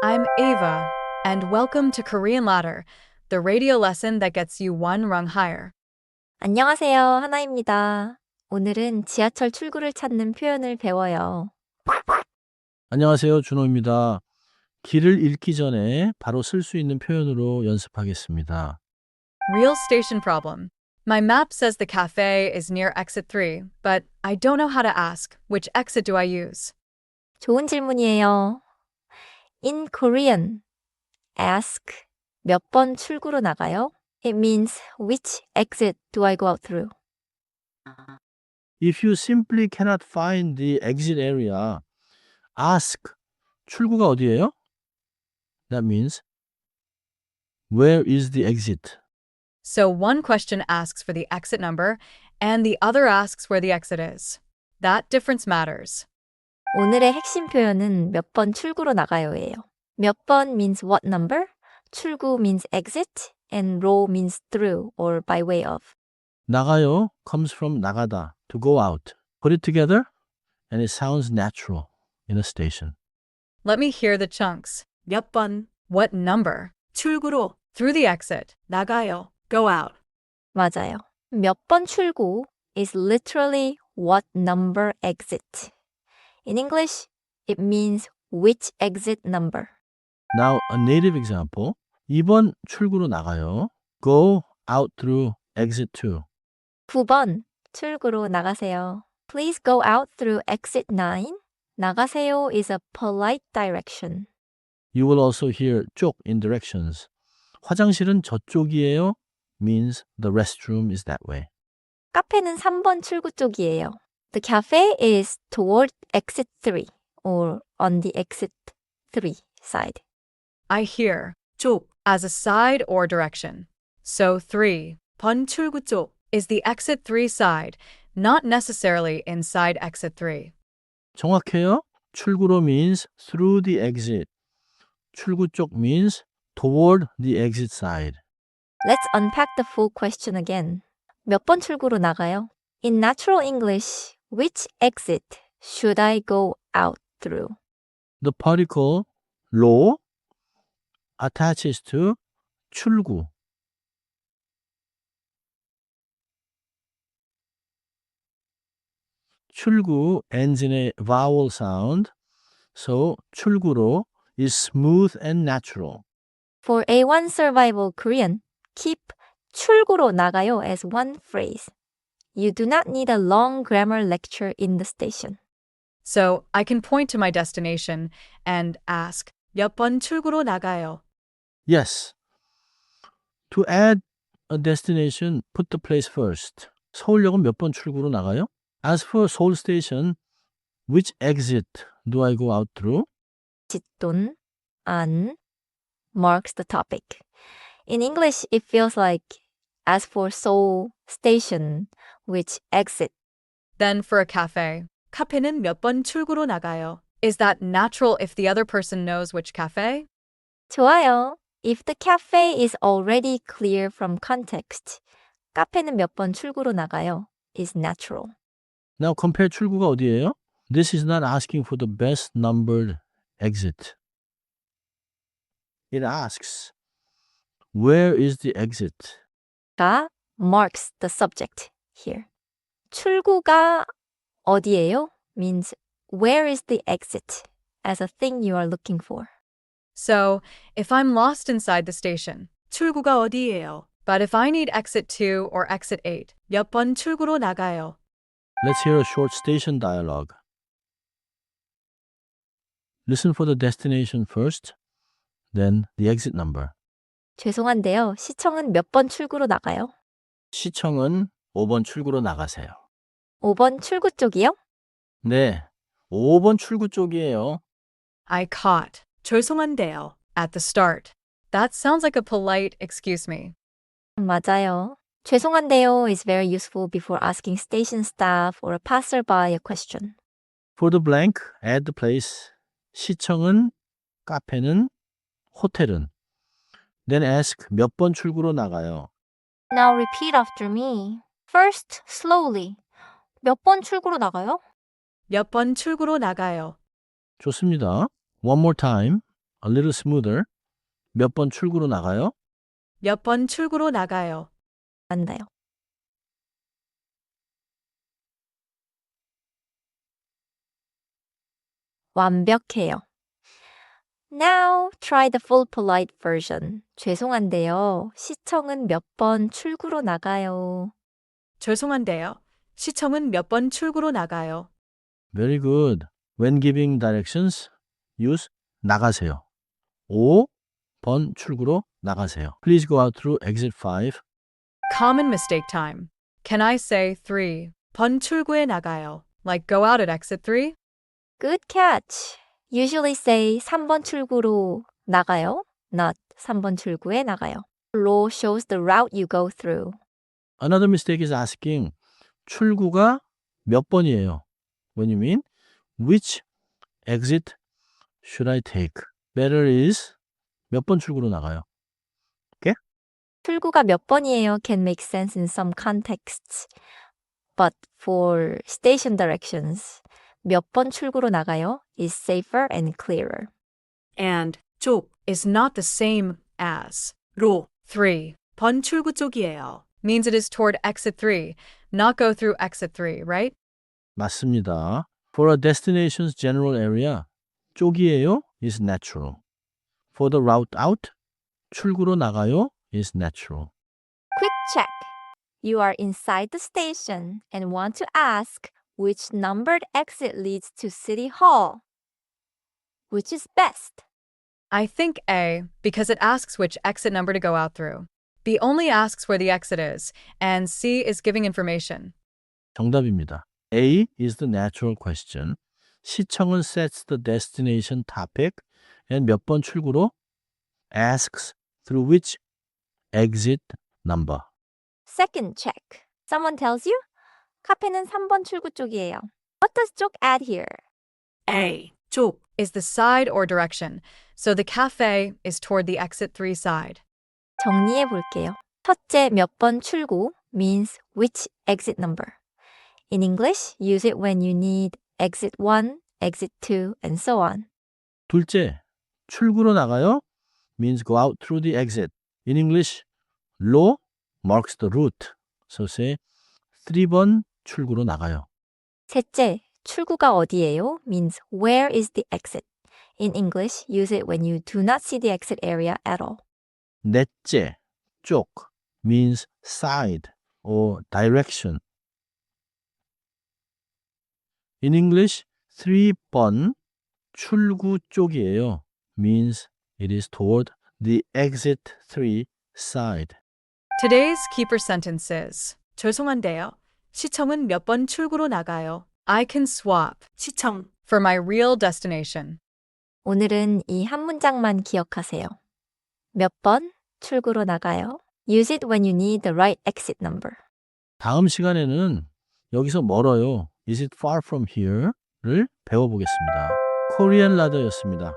I'm Ava, and welcome to Korean Ladder, the radio lesson that gets you one rung higher. 안녕하세요, 하나입니다. 오늘은 지하철 출구를 찾는 표현을 배워요. 안녕하세요. 준호입니다. 길을 잃기 전에 바로 쓸 수 있는 표현으로 연습하겠습니다. Real station problem. My map says the cafe is near exit 3, but I don't know how to ask. Which exit do I use? 좋은 질문이에요. In Korean, ask 몇 번 출구로 나가요? It means which exit do I go out through? If you simply cannot find the exit area, ask 출구가 어디예요? That means where is the exit? So one question asks for the exit number, and the other asks where the exit is. That difference matters. 오늘의 핵심 표현은 몇 번 출구로 나가요예요. 몇 번 means what number, 출구 means exit, and 로 means through or by way of. 나가요 comes from 나가다, to go out. Put it together and it sounds natural in a station. Let me hear the chunks. 몇 번, What number? 출구로, Through the exit. 나가요, go out. 맞아요. 몇 번 출구 is literally what number exit. In English, it means which exit number. Now a native example. 2번 출구로 나가요. Go out through exit 2. 9번 출구로 나가세요. Please go out through exit 9. 나가세요 is a polite direction. You will also hear 쪽 in directions. 화장실은 저쪽이에요 means the restroom is that way. 카페는 3번 출구 쪽이에요. The cafe is toward exit 3 or on the exit 3 side. I hear 쪽, as a side or direction. So 3 번 출구 쪽, is the exit 3 side, not necessarily inside exit 3. 정확해요. 출구로 means through the exit. 출구 쪽 means toward the exit side. Let's unpack the full question again. 몇 번 출구로 나가요? In natural English, which exit should I go out through? The particle 로 attaches to 출구. 출구 ends in a vowel sound, so 출구로 is smooth and natural. For A1 Survival Korean, keep 출구로 나가요 as one phrase. You do not need a long grammar lecture in the station. So I can point to my destination and ask, 몇 번 출구로 나가요. Yes. To add a destination, put the place first. 서울역은 몇 번 출구로 나가요? As for Seoul Station, which exit do I go out through? 짓돈, 안 marks the topic. In English, it feels like as for Seoul Station, which exit. then for a cafe. 카페는 몇 번 출구로 나가요. Is that natural if the other person knows which cafe? 좋아요. If the cafe is already clear from context, 카페는 몇 번 출구로 나가요 is natural. Now compare 출구가 어디예요? This is not asking for the best numbered exit. It asks, where is the exit? 가 marks the subject here. 출구가 어디예요 means where is the exit as a thing you are looking for. So, if I'm lost inside the station, 출구가 어디예요? but if I need exit 2 or exit 8, 몇 번 출구로 나가요. Let's hear a short station dialogue. Listen for the destination first, then the exit number. 죄송한데요. 시청은 몇 번 출구로 나가요? 시청은 5번 출구로 나가세요. 5번 출구 쪽이요? 네, 5번 출구 쪽이에요. I caught 죄송한데요. at the start. That sounds like a polite excuse me. 맞아요. 죄송한데요 is very useful before asking station staff or a passerby a question. For the blank, add the place. 시청은, 카페는, 호텔은. Then ask 몇 번 출구로 나가요. Now repeat after me. First, slowly. 몇 번 출구로 나가요? 몇 번 출구로 나가요. 좋습니다. One more time. a little smoother. 몇 번 출구로 나가요? 몇 번 출구로 나가요. 맞나요? 완벽해요. Now try the full polite version. 죄송한데요. 시청은 몇 번 출구로 나가요. 죄송한데요. 시청은 몇 번 출구로 나가요. Very good. When giving directions, use 나가세요. 5번 출구로 나가세요. Please go out through exit 5. Common mistake time. Can I say 3? 번 출구에 나가요. Like go out at exit 3? Good catch. Usually say 3번 출구로 나가요. Not 3번 출구에 나가요. Law shows the route you go through. Another mistake is asking 출구가 몇 번이에요? When you mean which exit should I take? Better is 몇 번 출구로 나가요? 출구가 몇 번이에요 can make sense in some contexts. But for station directions, 몇 번 출구로 나가요 is safer and clearer. And 쪽 is not the same as 로 3 번 출구 쪽이에요. means it is toward exit 3, not go through exit 3, right? 맞습니다. For a destination's general area, 쪽이에요 is natural. For the route out, 출구로 나가요 is natural. Quick check. You are inside the station and want to ask which numbered exit leads to City Hall. Which is best? I think A, because it asks which exit number to go out through. B only asks where the exit is, and C is giving information. 정답입니다. A is the natural question. 시청은 sets the destination topic and 몇 번 출구로 asks through which exit number. Second check. Someone tells you 카페는 3번 출구 쪽이에요. What does 쪽 add here? A 쪽 Is the side or direction, so the cafe is toward the exit 3 side. 정리해 볼게요. 첫째 몇 번 출구 means which exit number. In English, use it when you need exit 1, exit 2, and so on. 둘째, 출구로 나가요 means go out through the exit. In English, 로 marks the route. So say 3번 출구로 나가요. 셋째, 출구가 어디예요 means where is the exit. In English, use it when you do not see the exit area at all. 넷째, 쪽 means side or direction. In English, 3번 출구 쪽이에요 means it is toward the exit 3 side. Today's keeper sentence is 죄송한데요. 시청은 몇 번 출구로 나가요. I can swap 시청 for my real destination. 오늘은 이 한 문장만 기억하세요. 몇 번 출구로 나가요? Use it when you need the right exit number. 다음 시간에는 여기서 멀어요. Is it far from here?를 배워보겠습니다. 코리안 라더였습니다.